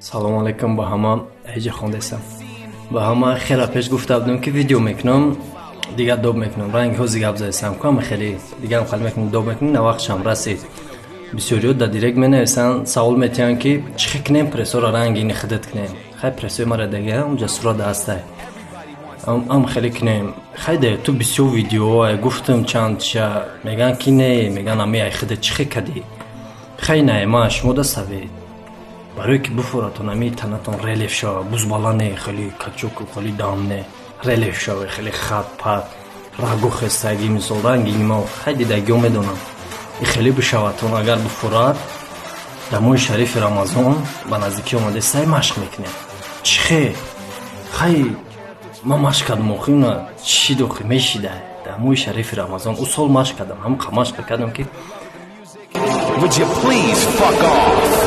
салом алайкум ба ҳама. Эҷа хондесам. Ба ҳама хеле пеш гуфта будам ки видео мекунам, дига доб мекунам. Ранги ҳози гап зайсам кам хеле. Дига хал мекунам, доб мекунам, на вақтшам расид. Бисёриё да директ менависан, савол метиҳан ки чӣ хикнем прессора ранги ини хидат кунем. Хай прессои мара дега унҷа сурат ҳастай. Ам хеле кунем. Хай да ту бисёр видео гуфтам чанд ша меган ки не, меган ами ай хидат чӣ кади. Хай не, ма шумо да савед. برای که بفورتون همی تنتون ریلیف شوه بزبالانه خیلی کچوک و خیلی دامنه ریلیف شوه خیلی خط پت رگو خستگی مثل رنگی ما خیلی دیگه میدونم این خیلی بشوتون اگر بفورت دموی شریف رمضان به نزدیکی اومده سعی مشق میکنه چخه خیلی ما مشق کردم اخیونه چی دوخی میشیده دموی شریف رمضان او سال مشق کردم هم مشق کردم که Would you please fuck off?